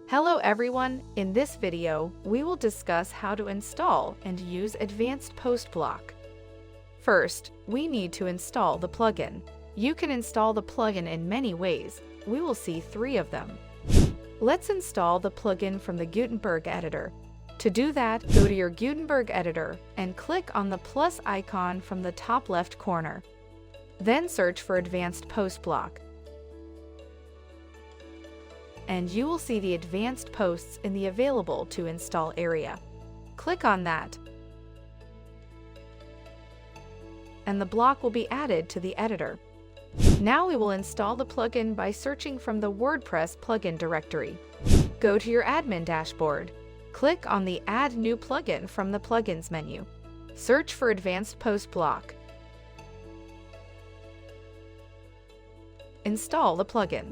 Hello everyone, in this video, we will discuss how to install and use Advanced Post Block. First, we need to install the plugin. You can install the plugin in many ways. We will see 3 of them. Let's install the plugin from the Gutenberg editor. To do that, go to your Gutenberg editor and click on the plus icon from the top left corner. Then search for Advanced Post Block, and you will see the advanced posts in the Available to Install area. Click on that, and the block will be added to the editor. Now we will install the plugin by searching from the WordPress plugin directory. Go to your admin dashboard. Click on the Add New Plugin from the Plugins menu. Search for Advanced Post Block. Install the plugin.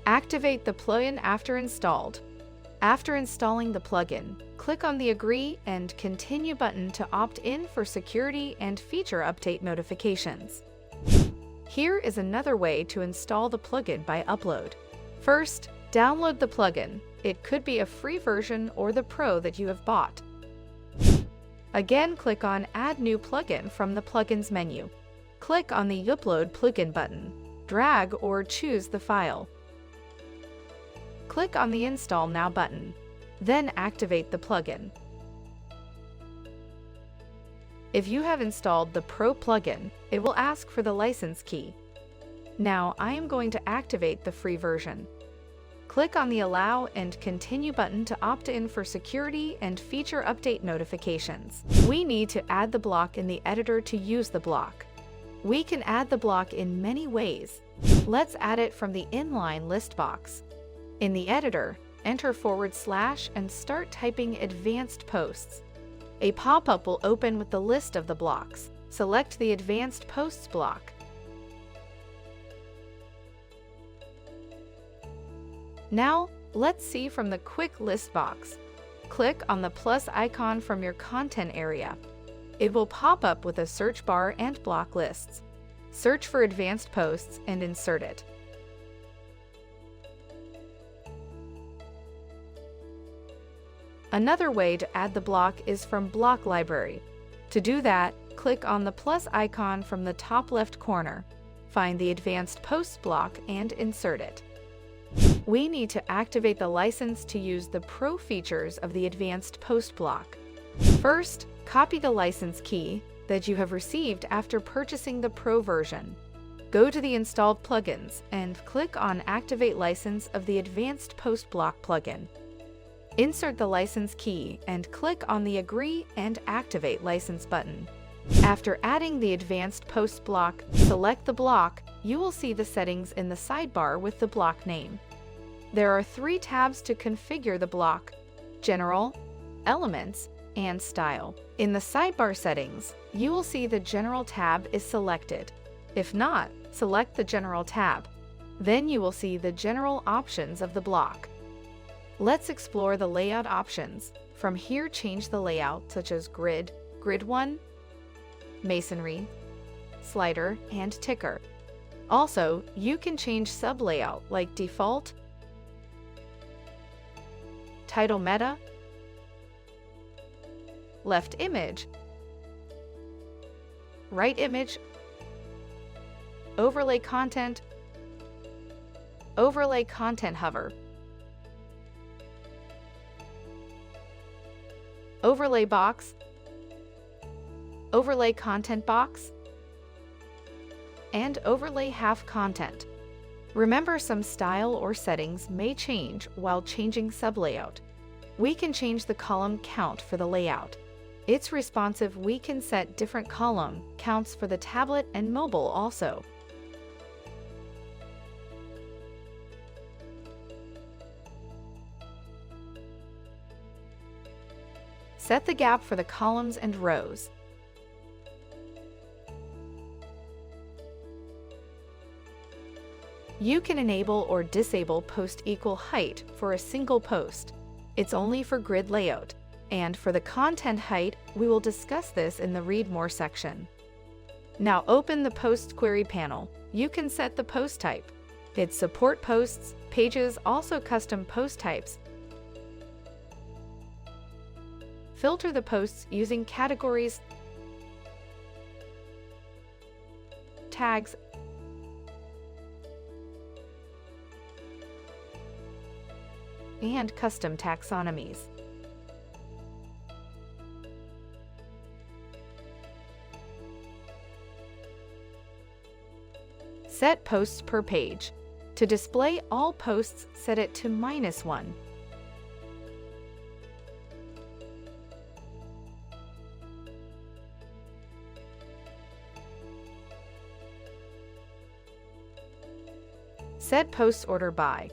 Activate the plugin after installed. After installing the plugin, click on the Agree and Continue button to opt in for security and feature update notifications. Here is another way to install the plugin by upload. First, download the plugin. It could be a free version or the Pro that you have bought. Again, click on Add New Plugin from the Plugins menu. Click on the Upload Plugin button. Drag or choose the file. Click on the Install Now button. Then activate the plugin. If you have installed the Pro plugin, it will ask for the license key. Now I am going to activate the free version. Click on the Allow and Continue button to opt in for security and feature update notifications. We need to add the block in the editor to use the block. We can add the block in many ways. Let's add it from the inline list box. In the editor, enter / and start typing Advanced Posts. A pop-up will open with the list of the blocks. Select the Advanced Posts block. Now, let's see from the Quick List box. Click on the plus icon from your content area. It will pop up with a search bar and block lists. Search for Advanced Posts and insert it. Another way to add the block is from Block Library. To do that, click on the plus icon from the top left corner. Find the Advanced Posts block and insert it. We need to activate the license to use the Pro features of the Advanced Post block. First, copy the license key that you have received after purchasing the Pro version. Go to the installed plugins and click on Activate License of the Advanced Post Block plugin. Insert the license key and click on the Agree and Activate License button. After adding the Advanced Post block, select the block. You will see the settings in the sidebar with the block name. There are 3 tabs to configure the block: General, Elements, and Style. In the sidebar settings, you will see the General tab is selected. If not, select the General tab. Then you will see the general options of the block. Let's explore the layout options. From here, change the layout such as grid, grid 1, masonry, slider, and ticker. Also, you can change sub-layout like default, title meta, left image, right image, overlay content hover, overlay box, overlay content box, and overlay half content. Remember, some style or settings may change while changing sub-layout. We can change the column count for the layout. It's responsive. We can set different column counts for the tablet and mobile also. Set the gap for the columns and rows. You can enable or disable post equal height for a single post. It's only for grid layout. And for the content height, we will discuss this in the Read More section. Now open the Post Query panel. You can set the post type. It's support posts, pages, also custom post types. Filter the posts using categories, tags, and custom taxonomies. Set posts per page. To display all posts, set it to -1. Set posts order by,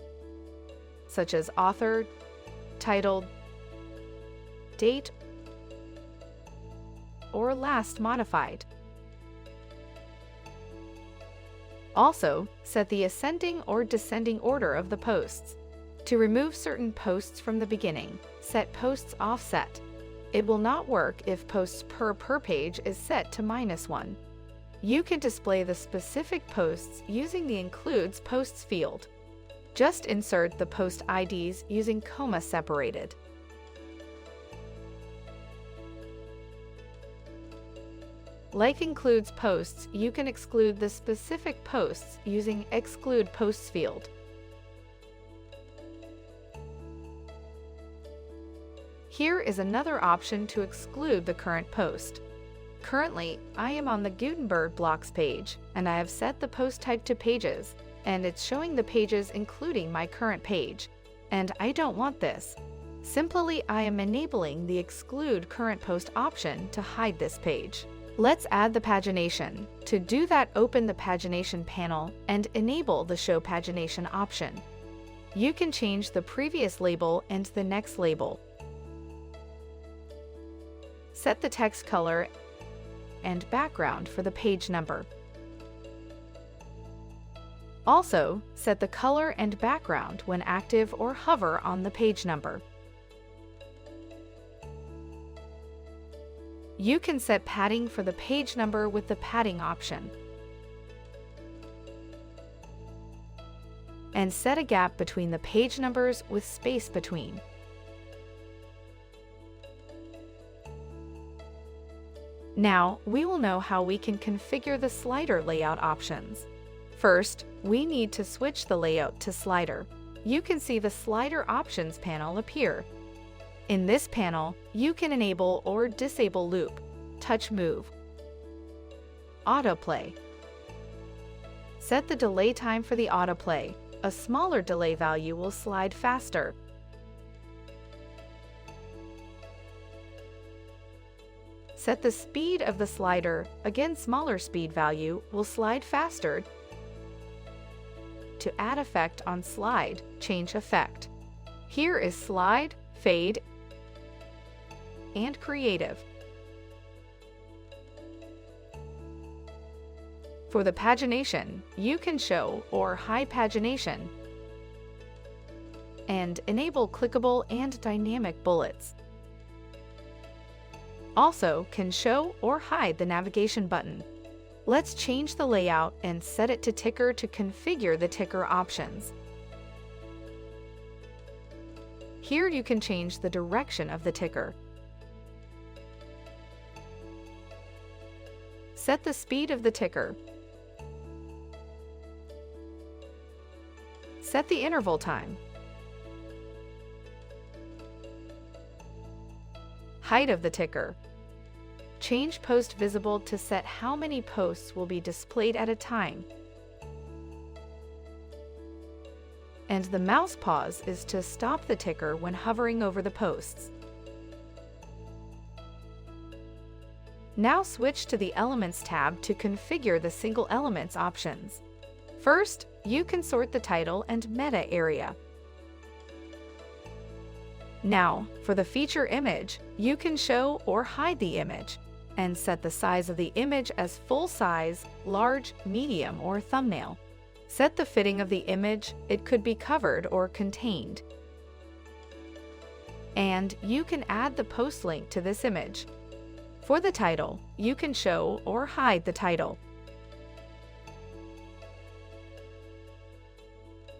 such as author, title, date, or last modified. Also, set the ascending or descending order of the posts. To remove certain posts from the beginning, set posts offset. It will not work if posts per page is set to -1. You can display the specific posts using the Includes Posts field. Just insert the post IDs using comma separated. Like Includes Posts, you can exclude the specific posts using Exclude Posts field. Here is another option to exclude the current post. Currently, I am on the Gutenberg blocks page, and I have set the post type to pages, and it's showing the pages including my current page, and I don't want this. Simply, I am enabling the Exclude Current Post option to hide this page. Let's add the pagination. To do that, open the Pagination panel and enable the Show Pagination option. You can change the previous label and the next label. Set the text color and background for the page number. Also, set the color and background when active or hover on the page number. You can set padding for the page number with the padding option. And set a gap between the page numbers with space between. Now, we will know how we can configure the slider layout options. First, we need to switch the layout to slider. You can see the Slider Options panel appear. In this panel, you can enable or disable Loop, Touch Move, Autoplay. Set the delay time for the autoplay. A smaller delay value will slide faster. Set the speed of the slider. Again, smaller speed value will slide faster. To add effect on slide, change effect. Here is Slide, Fade, and Creative. For the pagination, you can show or hide pagination and enable clickable and dynamic bullets. Also can show or hide the navigation button. Let's change the layout and set it to ticker to configure the ticker options. Here you can change the direction of the ticker. Set the speed of the ticker. Set the interval time. Height of the ticker. Change Post Visible to set how many posts will be displayed at a time. And the mouse pause is to stop the ticker when hovering over the posts. Now switch to the Elements tab to configure the Single Elements options. First, you can sort the title and meta area. Now, for the feature image, you can show or hide the image and set the size of the image as full size, large, medium, or thumbnail. Set the fitting of the image. It could be covered or contained. And you can add the post link to this image. For the title, you can show or hide the title,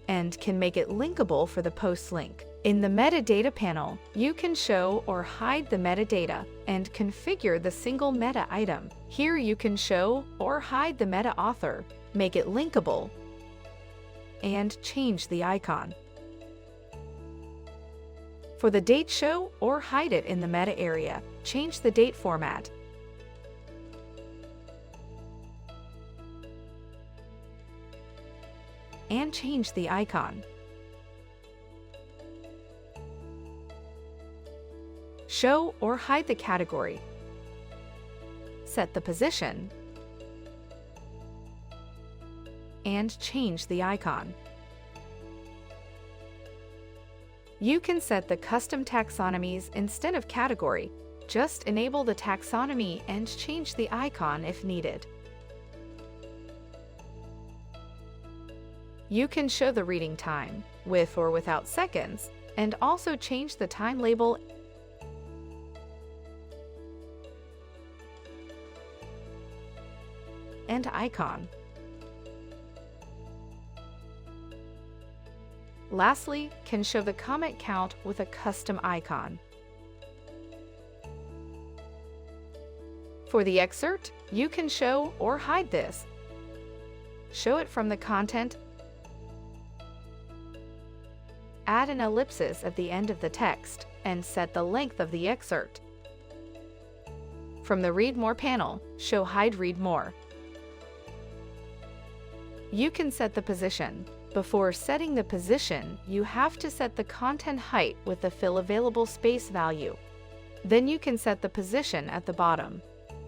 and can make it linkable for the post link. In the metadata panel, you can show or hide the metadata and configure the single meta item. Here you can show or hide the meta author, make it linkable, and change the icon. For the date, show or hide it in the meta area, change the date format, and change the icon. Show or hide the category, set the position, and change the icon. You can set the custom taxonomies instead of category. Just enable the taxonomy and change the icon if needed. You can show the reading time, with or without seconds, and also change the time label and icon. Lastly, can show the comment count with a custom icon. For the excerpt, you can show or hide this. Show it from the content, add an ellipsis at the end of the text, and set the length of the excerpt. From the Read More panel, show Hide Read More. You can set the position. Before setting the position, you have to set the content height with the fill available space value. Then you can set the position at the bottom.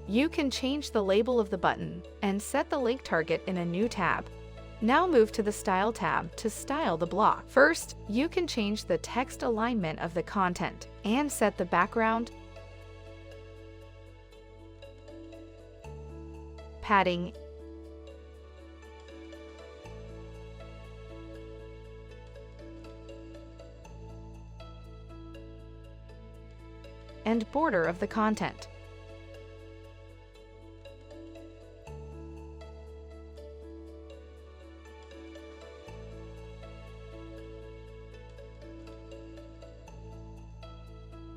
You can change the label of the button and set the link target in a new tab. Now move to the Style tab to style the block. First, you can change the text alignment of the content and set the background, padding, and border of the content.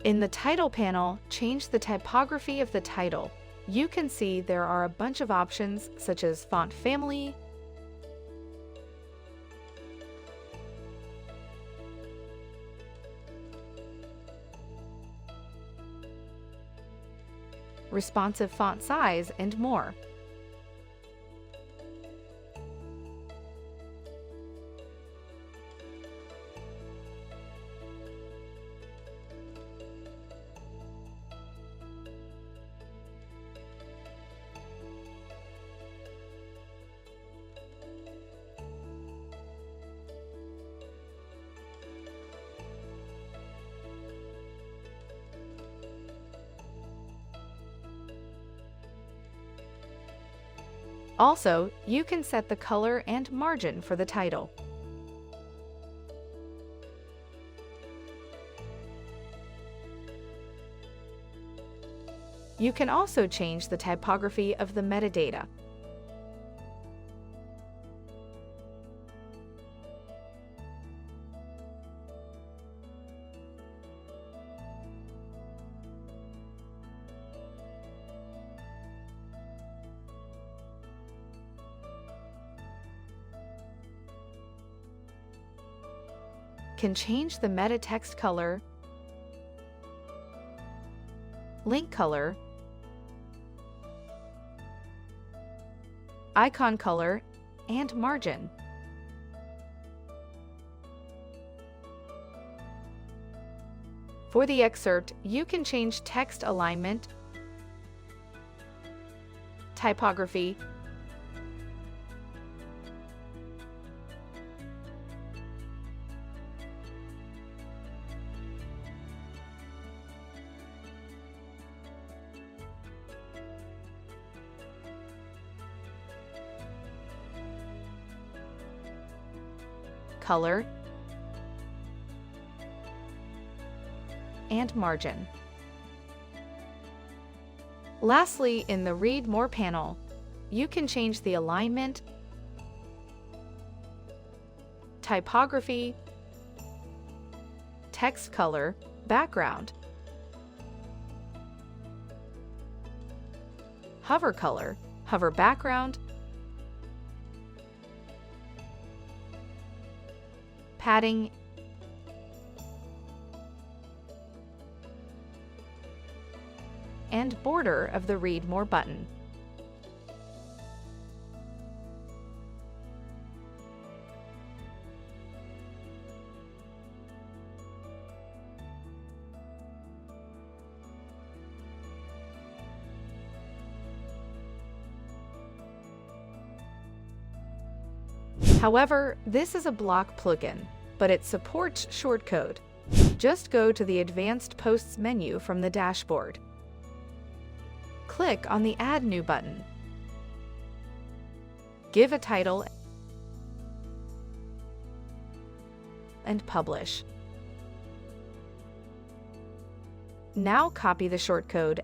In the Title panel, change the typography of the title. You can see there are a bunch of options such as font family, responsive font size, and more. Also, you can set the color and margin for the title. You can also change the typography of the metadata. Can change the meta text color, link color, icon color, and margin. For the excerpt, you can change text alignment, typography, color, and margin. Lastly, in the Read More panel, you can change the alignment, typography, text color, background, hover color, hover background, padding, and border of the Read More button. However, this is a block plugin, but it supports Shortcode. Just go to the Advanced Posts menu from the dashboard. Click on the Add New button. Give a title and publish. Now copy the shortcode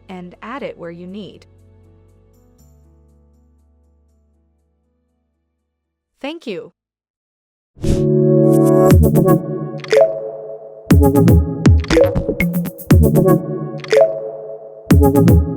and add it where you need. Thank you. Thank you.